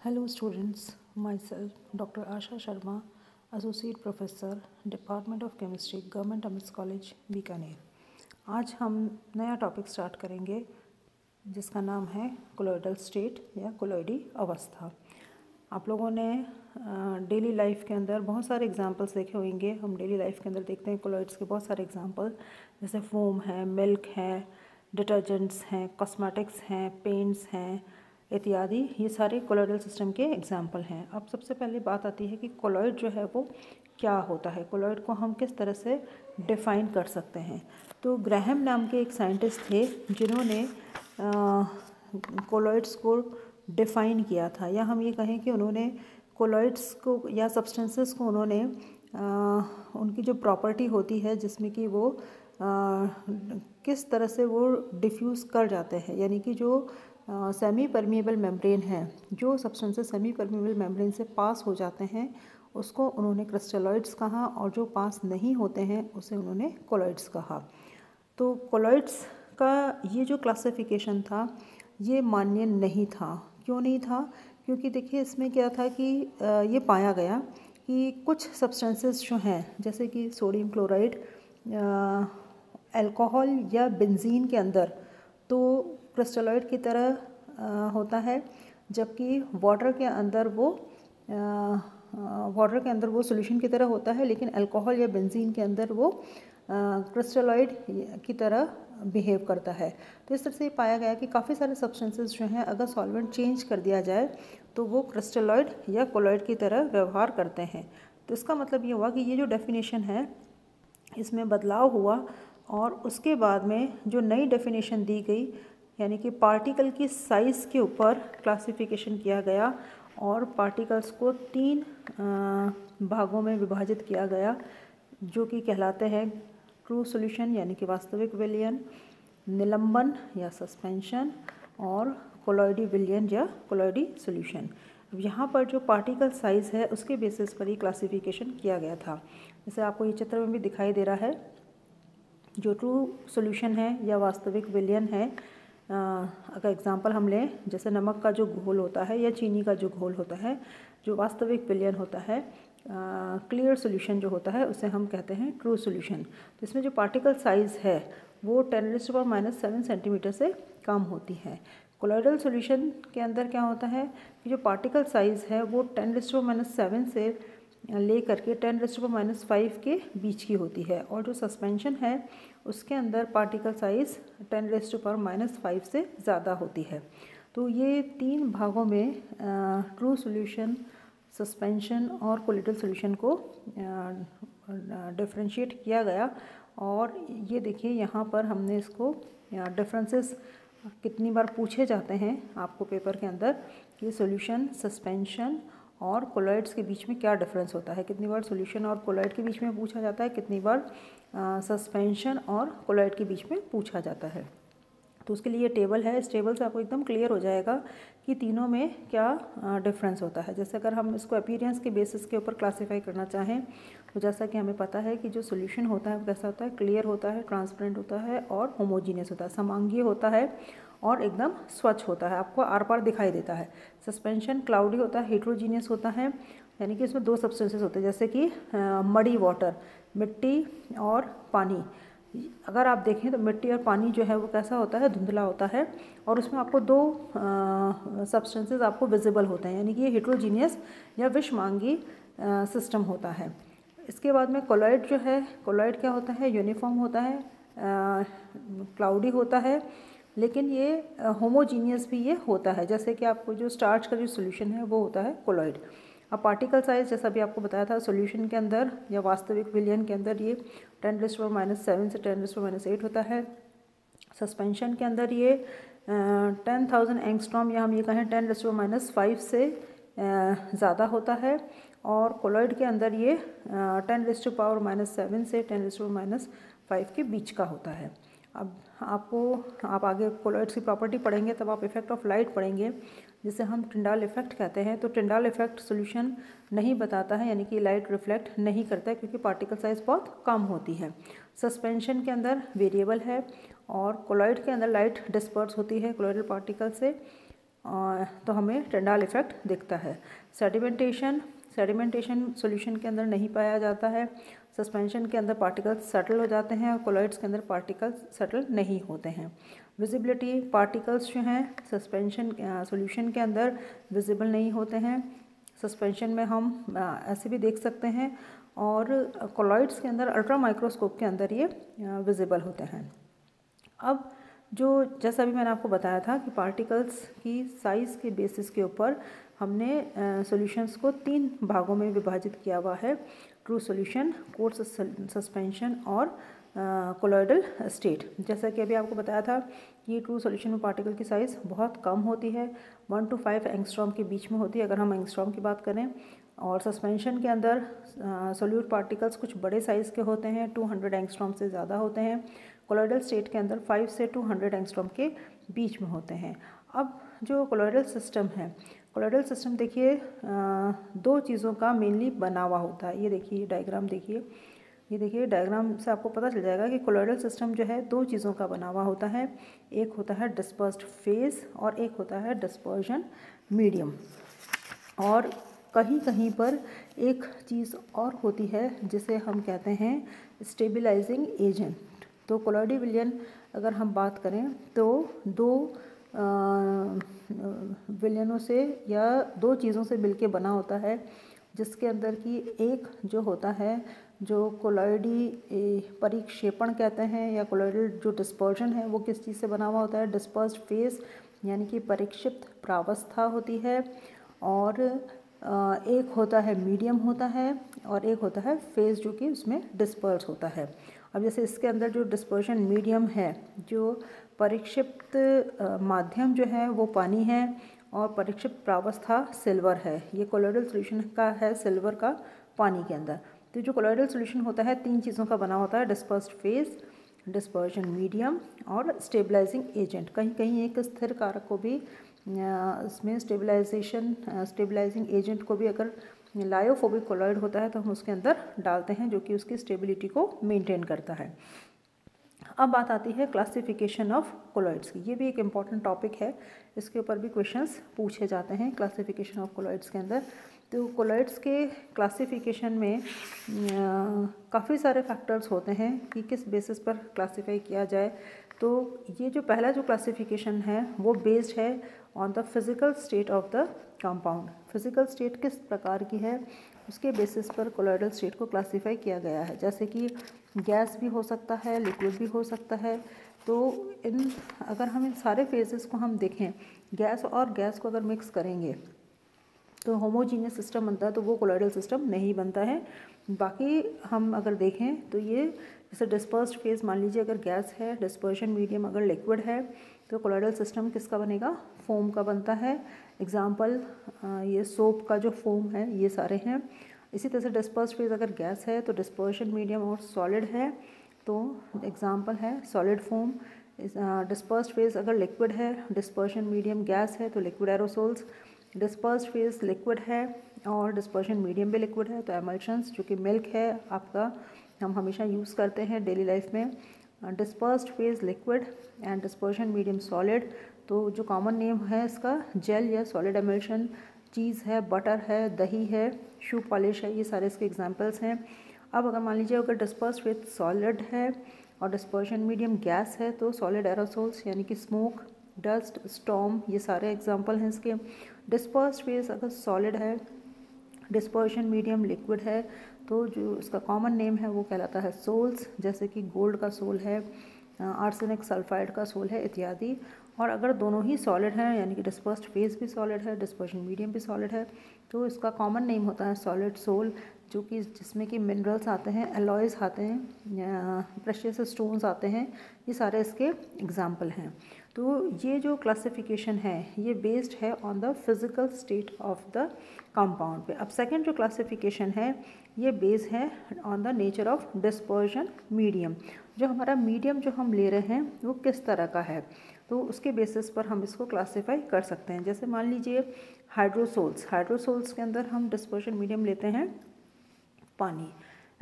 Hello students, myself Dr. Asha Sharma, Associate Professor, Department of Chemistry, Government Women's College, Bikaner. आज हम नया topic start करेंगे जिसका नाम है कोलॉइडल स्टेट या कोलॉइडी अवस्था। आप लोगों ने डेली लाइफ के अंदर बहुत सारे एग्जांपल्स देखे होंगे। हम डेली लाइफ के अंदर देखते हैं कोलॉइड्स के बहुत सारे एग्जांपल, जैसे फोम है, मिल्क है, डिटर्जेंट्स हैं, कॉस्मेटिक्स हैं, पेंट्स हैं इत्यादि। ये सारे कोलॉइडल सिस्टम के एग्जाम्पल हैं। अब सबसे पहले बात आती है कि कोलॉइड जो है वो क्या होता है, कोलॉइड को हम किस तरह से डिफ़ाइन कर सकते हैं। तो ग्राहम नाम के एक साइंटिस्ट थे जिन्होंने कोलॉइड्स को डिफ़ाइन किया था, या हम ये कहें कि उन्होंने कोलॉइड्स को या सब्सटेंसेस को उन्होंने उनकी जो प्रॉपर्टी होती है जिसमें कि वो किस तरह से वो डिफ्यूज़ कर जाते हैं, यानी कि जो सेमी परमिएबल मेम्ब्रेन है, जो सब्सटेंसेस सेमी परमिएबल मेम्ब्रेन से पास हो जाते हैं उसको उन्होंने क्रिस्टलॉइड्स कहा, और जो पास नहीं होते हैं उसे उन्होंने कोलॉइड्स कहा। तो कोलॉइड्स का ये जो क्लासिफिकेशन था ये मान्य नहीं था। क्यों नहीं था? क्योंकि देखिए इसमें क्या था कि ये पाया गया कि कुछ सब्सटेंसेस जो हैं, जैसे कि सोडियम क्लोराइड अल्कोहल या बेंजीन के अंदर तो क्रिस्टलॉइड की तरह होता है, जबकि वाटर के अंदर वो सॉल्यूशन की तरह होता है, लेकिन अल्कोहल या बेंजीन के अंदर वो क्रिस्टलॉइड की तरह बिहेव करता है। तो इस तरह से पाया गया कि काफ़ी सारे सब्सटेंसेस जो हैं अगर सॉल्वेंट चेंज कर दिया जाए तो वो क्रिस्टलॉइड या कोलॉइड की तरह व्यवहार करते हैं। तो इसका मतलब ये हुआ कि ये जो डेफिनेशन है इसमें बदलाव हुआ, और उसके बाद में जो नई डेफिनेशन दी गई, यानी कि पार्टिकल की साइज़ के ऊपर क्लासिफिकेशन किया गया और पार्टिकल्स को 3 भागों में विभाजित किया गया, जो कि कहलाते हैं ट्रू सॉल्यूशन यानी कि वास्तविक विलयन, निलंबन या सस्पेंशन, और कोलॉइडी विलयन या कोलॉइडी सॉल्यूशन। यहाँ पर जो पार्टिकल साइज़ है उसके बेसिस पर ही क्लासिफिकेशन किया गया था। जैसे आपको ये चित्र में भी दिखाई दे रहा है, जो ट्रू सॉल्यूशन है या वास्तविक विलयन है, अगर एग्जांपल हम लें, जैसे नमक का जो घोल होता है या चीनी का जो घोल होता है, जो वास्तविक विलयन होता है, क्लियर सॉल्यूशन जो होता है उसे हम कहते हैं ट्रू सॉल्यूशन। तो इसमें जो पार्टिकल साइज़ है वो 10⁻⁷ सेंटीमीटर से कम होती है। कोलॉइडल सॉल्यूशन के अंदर क्या होता है कि जो पार्टिकल साइज़ है वो 10⁻⁷ से ले करके 10⁻⁵ के बीच की होती है, और जो सस्पेंशन है उसके अंदर पार्टिकल साइज़ 10⁻⁵ से ज़्यादा होती है। तो ये 3 भागों में ट्रू सॉल्यूशन, सस्पेंशन और कोलॉइडल सॉल्यूशन को डिफरेंशिएट किया गया। और ये देखिए यहाँ पर हमने इसको डिफरेंसेस कितनी बार पूछे जाते हैं आपको पेपर के अंदर कि सॉल्यूशन, सस्पेंशन और कोलॉइड्स के बीच में क्या डिफरेंस होता है। कितनी बार सॉल्यूशन और कोलॉइड के बीच में पूछा जाता है, कितनी बार सस्पेंशन और कोलॉइड के बीच में पूछा जाता है। तो उसके लिए ये टेबल है, इस टेबल से आपको एकदम क्लियर हो जाएगा कि तीनों में क्या डिफरेंस होता है। जैसे अगर हम इसको अपीयरेंस के बेसिस के ऊपर क्लासीफाई करना चाहें तो जैसा कि हमें पता है कि जो सॉल्यूशन होता है वो कैसा होता है, क्लियर होता है, ट्रांसपेरेंट होता है और होमोजीनियस होता है, समांगीय होता है और एकदम स्वच्छ होता है, आपको आर पार दिखाई देता है। सस्पेंशन क्लाउडी होता है, हेट्रोजीनियस होता है, यानी कि इसमें 2 सब्सटेंसेस होते हैं, जैसे कि मडी वाटर, मिट्टी और पानी। अगर आप देखें तो मिट्टी और पानी जो है वो कैसा होता है, धुंधला होता है, और उसमें आपको 2 सब्सटेंसेस आपको विजिबल होते हैं, यानी कि ये हेट्रोजीनियस या विषमांगी सिस्टम होता है। इसके बाद में कोलॉइड जो है, कोलॉइड क्या होता है, यूनिफॉर्म होता है, क्लाउडी होता है, लेकिन ये होमोजीनियस भी ये होता है। जैसे कि आपको जो स्टार्च का जो सॉल्यूशन है वो होता है कोलॉइड। अब पार्टिकल साइज़ जैसा भी आपको बताया था, सॉल्यूशन के अंदर या वास्तविक विलयन के अंदर ये 10⁻⁷ से 10⁻8 होता है। सस्पेंशन के अंदर ये 10,000 एंगस्ट्रॉम या हम ये कहें 10⁻⁵ से ज़्यादा होता है, और कोलॉइड के अंदर ये 10⁻⁷ से 10⁻⁵ के बीच का होता है। अब आप आगे कोलॉइड्स की प्रॉपर्टी पढ़ेंगे तब आप इफेक्ट ऑफ लाइट पढ़ेंगे, जिसे हम टिंडाल इफेक्ट कहते हैं। तो टिंडाल इफेक्ट सॉल्यूशन नहीं बताता है, यानी कि लाइट रिफ्लेक्ट नहीं करता है क्योंकि पार्टिकल साइज़ बहुत कम होती है। सस्पेंशन के अंदर वेरिएबल है, और कोलॉइड के अंदर लाइट डिस्पर्स होती है कोलॉइडल पार्टिकल से, तो हमें टिंडाल इफेक्ट दिखता है। सेडिमेंटेशन सॉल्यूशन के अंदर नहीं पाया जाता है। सस्पेंशन के अंदर पार्टिकल्स सेटल हो जाते हैं और कोलॉइड्स के अंदर पार्टिकल्स सेटल नहीं होते हैं। विजिबिलिटी, पार्टिकल्स जो हैं सस्पेंशन सॉल्यूशन के अंदर विजिबल नहीं होते हैं। सस्पेंशन में हम ऐसे भी देख सकते हैं और कोलॉइड्स के अंदर अल्ट्रा माइक्रोस्कोप के अंदर ये विजिबल होते हैं। अब जो जैसा भी मैंने आपको बताया था कि पार्टिकल्स की साइज़ के बेसिस के ऊपर हमने सॉल्यूशंस को 3 भागों में विभाजित किया हुआ है, ट्रू सॉल्यूशन, कोर्स सस्पेंशन और कोलॉइडल स्टेट। जैसा कि अभी आपको बताया था कि ट्रू सॉल्यूशन में पार्टिकल की साइज़ बहुत कम होती है, 1 to 5 एंगस्ट्रॉम के बीच में होती है अगर हम एंगस्ट्रॉम की बात करें। और सस्पेंशन के अंदर सोल्यूट पार्टिकल्स कुछ बड़े साइज़ के होते हैं, 200 एंगस्ट्रॉम से ज़्यादा होते हैं। कोलॉइडल स्टेट के अंदर 5 से 200 एंगस्ट्रॉम के बीच में होते हैं। अब जो कोलॉइडल सिस्टम है, कोलॉइडल सिस्टम देखिए 2 चीज़ों का मेनली बना हुआ होता है। ये देखिए डायग्राम देखिए, ये देखिए डायग्राम से आपको पता चल जाएगा कि कोलॉइडल सिस्टम जो है 2 चीज़ों का बना हुआ होता है। एक होता है डिस्पर्स्ड फेज और एक होता है डिस्पर्जन मीडियम। और कहीं कहीं पर एक चीज़ और होती है जिसे हम कहते हैं स्टेबलाइजिंग एजेंट। तो कोलॉइडी विलयन अगर हम बात करें तो 2 विलयनों से या 2 चीज़ों से मिलके बना होता है, जिसके अंदर की एक जो होता है जो कोलॉइडी परिक्षेपण कहते हैं या कोलॉइडल जो डिस्पर्जन है वो किस चीज़ से बना हुआ होता है, डिस्पर्स्ड फेस यानी कि परिक्षिप्त प्रावस्था होती है, और एक होता है मीडियम होता है और एक होता है फेज जो कि उसमें डिस्पर्स होता है। अब जैसे इसके अंदर जो डिस्पर्शन मीडियम है, जो परिक्षिप्त माध्यम जो है वो पानी है और परिक्षिप्त प्रावस्था सिल्वर है। ये कोलॉइडल सॉल्यूशन का है सिल्वर का पानी के अंदर। तो जो कोलॉइडल सॉल्यूशन होता है 3 चीज़ों का बना होता है, डिस्पर्स्ड फेज, डिस्पर्शन मीडियम और स्टेबलाइजिंग एजेंट। कहीं कहीं एक स्थिर कारक को भी इसमें स्टेबलाइजिंग एजेंट को भी अगर लायोफोबिक कोलॉइड होता है तो हम उसके अंदर डालते हैं, जो कि उसकी स्टेबिलिटी को मेंटेन करता है। अब बात आती है क्लासिफिकेशन ऑफ कोलॉइड्स की। ये भी एक इम्पॉर्टेंट टॉपिक है, इसके ऊपर भी क्वेश्चंस पूछे जाते हैं क्लासिफिकेशन ऑफ कोलॉइड्स के अंदर। तो कोलॉइड्स के क्लासिफिकेशन में काफ़ी सारे फैक्टर्स होते हैं कि किस बेसिस पर क्लासीफाई किया जाए। तो ये जो पहला जो क्लासिफिकेशन है वो बेस्ड है on the physical state of the compound. Physical state किस प्रकार की है उसके बेसिस पर कोलॉइडल स्टेट को क्लासीफाई किया गया है। जैसे कि गैस भी हो सकता है, लिक्विड भी हो सकता है। तो अगर हम इन सारे फेजेस को हम देखें, गैस और गैस को अगर मिक्स करेंगे तो होमोजीनियस सिस्टम बनता है, तो वो कोलॉइडल सिस्टम नहीं बनता है। बाकी हम अगर देखें तो ये जैसे डिस्पर्स्ड फेज, मान लीजिए अगर गैस है, डिस्पर्शन मीडियम अगर लिक्विड है, तो कोलॉइडल सिस्टम किसका बनेगा, फोम का बनता है। एग्जाम्पल ये सोप का जो फोम है ये सारे हैं। इसी तरह से डिस्पर्स्ड फेज अगर गैस है तो डिस्पर्शन मीडियम और सॉलिड है, तो एग्जाम्पल है सॉलिड फोम। डिस्पर्स्ड फेज अगर लिक्विड है, डिस्पर्शन मीडियम गैस है तो liquid aerosols. Dispersed phase liquid है और डिस्पर्शन मीडियम भी लिक्विड है तो एमल्शंस, जो कि मिल्क है आपका, हम हमेशा यूज़ करते हैं डेली लाइफ में। Dispersed phase liquid and dispersion medium solid, तो जो कॉमन नेम है इसका जेल या सॉलिड एमल्शन। चीज़ है, बटर है, दही है, शू पॉलिश है, ये सारे इसके एग्जांपल्स हैं। अब अगर मान लीजिए अगर डिस्पर्स्ड फेज सॉलिड है और डिस्पर्शन मीडियम गैस है तो सॉलिड एरोसोल्स यानी कि स्मोक, डस्ट, स्टॉर्म, ये सारे एग्जांपल हैं इसके। डिस्पर्स्ड फेज अगर सॉलिड है, डिस्पर्शन मीडियम लिक्विड है, तो जो इसका कॉमन नेम है वो कहलाता है सोल्स, जैसे कि गोल्ड का सोल है, आर्सेनिक सल्फाइड का सोल है इत्यादि। और अगर दोनों ही सॉलिड हैं यानी कि डिस्पर्स्ड फेज भी सॉलिड है, डिस्पर्शन मीडियम भी सॉलिड है, तो इसका कॉमन नेम होता है सॉलिड सोल, जो कि जिसमें कि मिनरल्स आते हैं, एलॉयज़ आते हैं, प्रेशियस स्टोन्स आते हैं, ये सारे इसके एग्जाम्पल हैं। तो ये जो क्लासिफिकेशन है ये बेस्ड है on the physical state of the compound पे। अब सेकंड जो क्लासिफिकेशन है ये बेस है on the nature of dispersion medium. जो हमारा मीडियम जो हम ले रहे हैं वो किस तरह का है, तो उसके बेसिस पर हम इसको क्लासीफाई कर सकते हैं। जैसे मान लीजिए हाइड्रोसोल्स के अंदर हम डिस्पर्शन मीडियम लेते हैं पानी।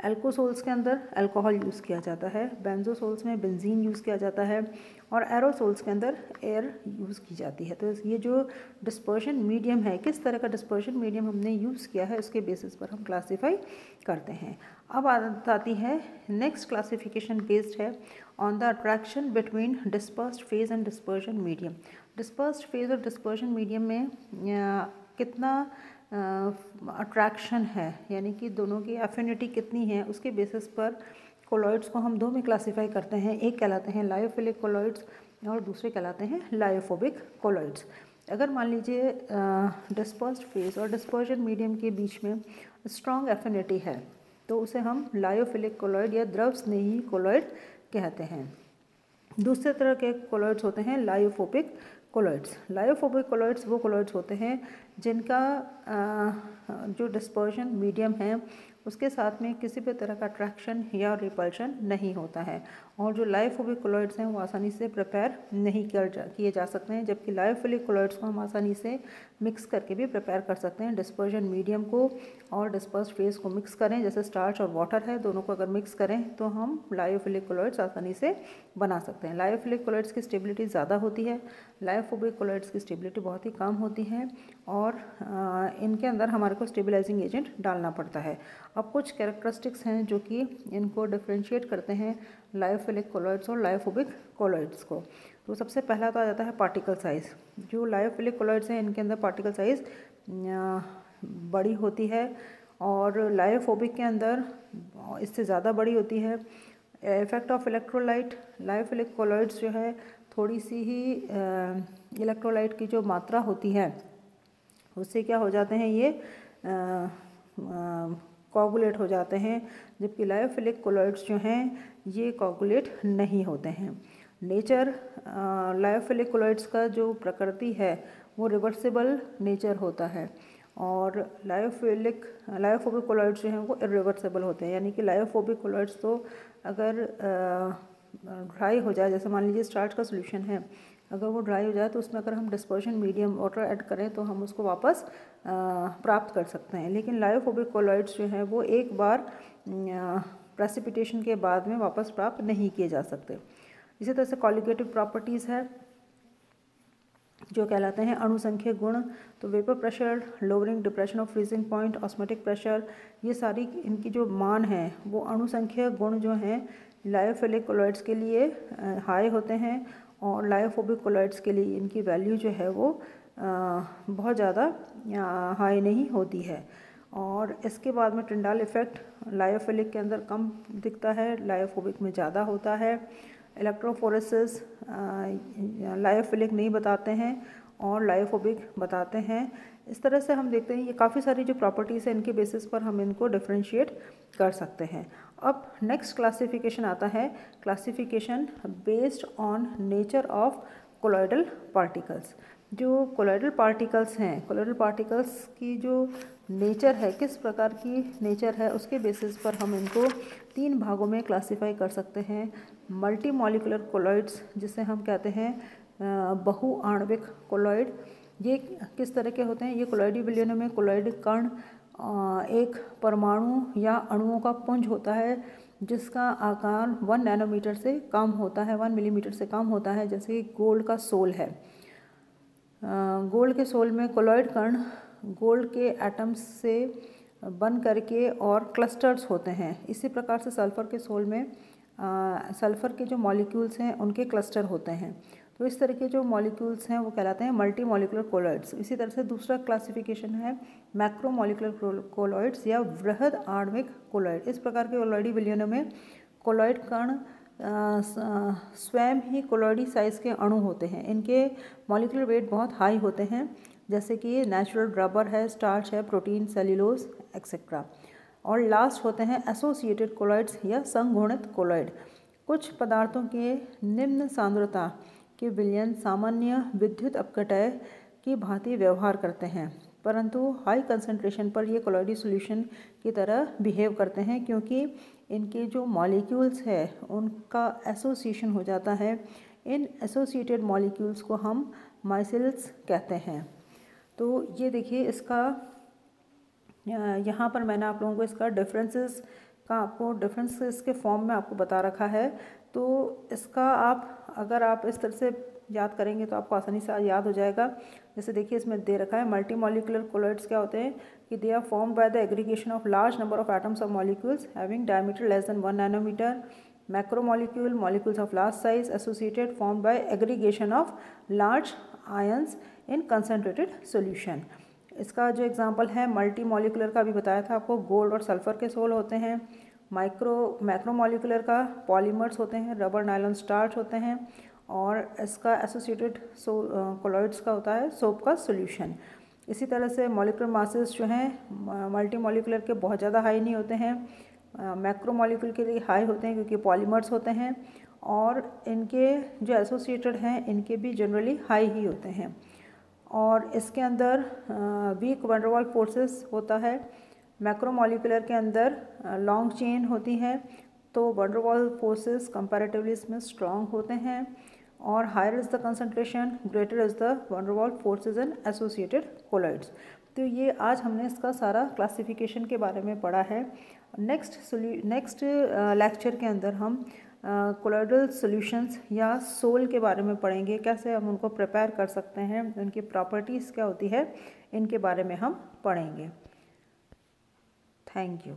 एल्कोसोल्स के अंदर अल्कोहल यूज़ किया जाता है, बेंजोसोल्स में बेंजीन यूज़ किया जाता है और एरोसोल्स के अंदर एयर यूज़ की जाती है। तो ये जो डिस्पर्शन मीडियम है, किस तरह का डिस्पर्शन मीडियम हमने यूज़ किया है, उसके बेसिस पर हम क्लासीफाई करते हैं। अब आती है नेक्स्ट क्लासिफिकेशन बेस्ड है on the attraction between dispersed phase and dispersion medium. Dispersed phase और डिस्पर्शन मीडियम में कितना अट्रैक्शन है, यानी कि दोनों की एफिनिटी कितनी है, उसके बेसिस पर कोलॉइड्स को हम दो में क्लासीफाई करते हैं। एक कहलाते हैं लायोफिलिक कोलॉइड्स और दूसरे कहलाते हैं लायोफोबिक कोलॉइड्स। अगर मान लीजिए डिस्पर्स्ड फेज और डिस्पर्शन मीडियम के बीच में स्ट्रॉन्ग एफिनिटी है तो उसे हम लायोफिलिक कोलॉइड या द्रव स्नेही कोलॉइड कहते हैं। दूसरे तरह के कोलॉइड्स होते हैं लायोफोबिक कोलॉइड्स। लायोफोबिक कोलॉइड्स वो कोलॉइड्स होते हैं जिनका जो डिस्पर्शन मीडियम है उसके साथ में किसी भी तरह का अट्रैक्शन या रिपल्शन नहीं होता है, और जो लायोफोबिक कोलॉइड्स हैं वो आसानी से प्रिपेयर नहीं किए जा सकते हैं, जबकि लायोफिलिक कोलॉइड्स को हम आसानी से मिक्स करके भी प्रिपेयर कर सकते हैं। डिस्पर्शन मीडियम को और डिस्पर्स्ड फेज को मिक्स करें, जैसे स्टार्च और वाटर है, दोनों को अगर मिक्स करें तो हम लायोफिलिक कोलॉइड्स आसानी से बना सकते हैं। लायोफिलिक कोलॉइड्स की स्टेबिलिटी ज़्यादा होती है, लायोफोबिक कोलॉइड्स की स्टेबिलिटी बहुत ही कम होती है, और इनके अंदर हमारे को स्टेबलाइजिंग एजेंट डालना पड़ता है। अब कुछ कैरेक्टरिस्टिक्स हैं जो कि इनको डिफ्रेंशिएट करते हैं लायोफिलिक कोलॉइड्स और लायोफोबिक कोलॉइड्स को। तो सबसे पहला तो आ जाता है पार्टिकल साइज़। जो लायोफिलिक कोलॉइड्स हैं इनके अंदर पार्टिकल साइज़ बड़ी होती है और लायोफोबिक के अंदर इससे ज़्यादा बड़ी होती है। Effect of electrolyte, lyophilic colloids जो है थोड़ी सी ही इलेक्ट्रोलाइट की जो मात्रा होती है उससे क्या हो जाते हैं, ये कोगुलेट हो जाते हैं, जबकि लायोफिलिक कोलॉइड्स जो हैं ये कोगुलेट नहीं होते हैं। नेचर लायोफिलिक कोलॉइड्स का जो प्रकृति है वो रिवर्सिबल नेचर होता है, और लायोफोबिक कोलॉइड्स जो हैं वो इरिवर्सिबल होते हैं, यानी कि लायोफोबिक कोलॉइड्स तो अगर ड्राई हो जाए, जैसे मान लीजिए स्टार्च का सोल्यूशन है, अगर वो ड्राई हो जाए तो उसमें अगर हम डिस्पर्शन मीडियम वाटर ऐड करें तो हम उसको वापस प्राप्त कर सकते हैं। लेकिन लायोफोबिक कोलॉइड्स जो हैं वो एक बार प्रेसिपिटेशन के बाद में वापस प्राप्त नहीं किए जा सकते। इसी तरह से कॉलिगेटिव प्रॉपर्टीज़ है जो कहलाते हैं अणुसंख्यक गुण। तो vapour pressure, lowering depression of freezing point, osmotic pressure, ये सारी इनकी जो मान है वो अणुसंख्यक गुण जो हैं लायोफिलिक कोलॉइड्स के लिए हाई होते हैं, और लायोफोबिक कोलॉइड्स के लिए इनकी वैल्यू जो है वो बहुत ज़्यादा हाई नहीं होती है। और इसके बाद में टिंडाल इफेक्ट लायोफिलिक के अंदर कम दिखता है, लायोफोबिक में ज़्यादा होता है। इलेक्ट्रोफोरेसिस लायोफिलिक नहीं बताते हैं और लायोफोबिक बताते हैं। इस तरह से हम देखते हैं ये काफ़ी सारी जो प्रॉपर्टीज़ हैं इनके बेसिस पर हम इनको डिफरेंशिएट कर सकते हैं। अब नेक्स्ट क्लासिफिकेशन आता है classification based on nature of colloidal particles. जो कोलॉइडल पार्टिकल्स हैं, कोलॉइडल पार्टिकल्स की जो नेचर है, किस प्रकार की नेचर है, उसके बेसिस पर हम इनको 3 भागों में क्लासिफाई कर सकते हैं। मल्टी मॉलिकुलर कोलॉइड्स जिसे हम कहते हैं बहुआण्विक कोलॉइड, ये किस तरह के होते हैं, ये कोलॉइडी विलयनों में कोलॉइड कण एक परमाणु या अणुओं का पुंज होता है जिसका आकार 1 नैनोमीटर से कम होता है, 1 मिलीमीटर से कम होता है। जैसे गोल्ड का सोल है, गोल्ड के सोल में कोलॉइड कण गोल्ड के एटम्स से बन करके और क्लस्टर्स होते हैं। इसी प्रकार से सल्फ़र के सोल में सल्फ़र के जो मॉलिक्यूल्स हैं उनके क्लस्टर होते हैं। तो इस तरह के जो मॉलिक्यूल्स हैं वो कहलाते हैं मल्टी मॉलिकुलर कोलॉइड्स। इसी तरह से दूसरा क्लासिफिकेशन है मैक्रो मॉलिकुलर कोलॉइड्स या वृहद आणविक कोलॉइड। इस प्रकार के कोलॉइडी विलयनों में कोलॉइड कण स्वयं ही कोलॉइडी साइज़ के अणु होते हैं। इनके मॉलिक्यूलर वेट बहुत हाई होते हैं, जैसे कि नेचुरल रबर है, स्टार्च है, प्रोटीन, सेल्यूलोज एक्सेट्रा। और लास्ट होते हैं एसोसिएटेड कोलॉइड्स या संघुणित कोलॉइड। कुछ पदार्थों के निम्न सांद्रता के विलयन सामान्य विद्युत अपघटय की भांति व्यवहार करते हैं, परंतु हाई कंसंट्रेशन पर ये कोलॉइडी सॉल्यूशन की तरह बिहेव करते हैं, क्योंकि इनके जो मॉलिक्यूल्स है उनका एसोसिएशन हो जाता है। इन एसोसिएटेड मॉलिक्यूल्स को हम माइसिल्स कहते हैं। तो ये देखिए इसका यहाँ पर मैंने आप लोगों को इसका डिफरेंसेस का आपको डिफरेंस इसके फॉर्म में आपको बता रखा है। तो इसका आप अगर आप इस तरह से याद करेंगे तो आपको आसानी से याद हो जाएगा। जैसे देखिए इसमें दे रखा है मल्टी मॉलिकुलर कोलॉइड्स क्या होते हैं कि they are formed by the aggregation of large number of atoms of molecules having diameter less than 1 nanometer. Macromolecule molecules of large size associated formed by aggregation of large ions in concentrated solution. इसका जो example है multi molecular का अभी बताया था आपको, gold और sulphur के सोल होते हैं। मैक्रोमॉलिकुलर का पॉलीमर्स होते हैं, रबर नायलॉन स्टार्च होते हैं। और इसका एसोसिएटेड कोलॉइड्स का होता है सोप का सॉल्यूशन। इसी तरह से मॉलिकुलर मासेस जो हैं मल्टी मॉलिकुलर के बहुत ज़्यादा हाई नहीं होते हैं, मैक्रोमॉलिक्यूल के लिए हाई होते हैं क्योंकि पॉलीमर्स होते हैं। और इनके जो एसोसिएटेड हैं इनके भी जनरली हाई ही होते हैं। और इसके अंदर weak van der Waals forces होता है। मैक्रोमॉलिकुलर के अंदर लॉन्ग चेन होती है, तो van der Waals forces comparatively इसमें स्ट्रॉन्ग होते हैं। और higher is the concentration greater is the van der Waals forces in associated colloids. तो ये आज हमने इसका सारा क्लासिफिकेशन के बारे में पढ़ा है। नेक्स्ट लेक्चर के अंदर हम कोलॉइडल सॉल्यूशंस या सोल के बारे में पढ़ेंगे, कैसे हम उनको प्रिपेयर कर सकते हैं, उनकी प्रॉपर्टीज़ क्या होती है, इनके बारे में हम पढ़ेंगे। Thank you.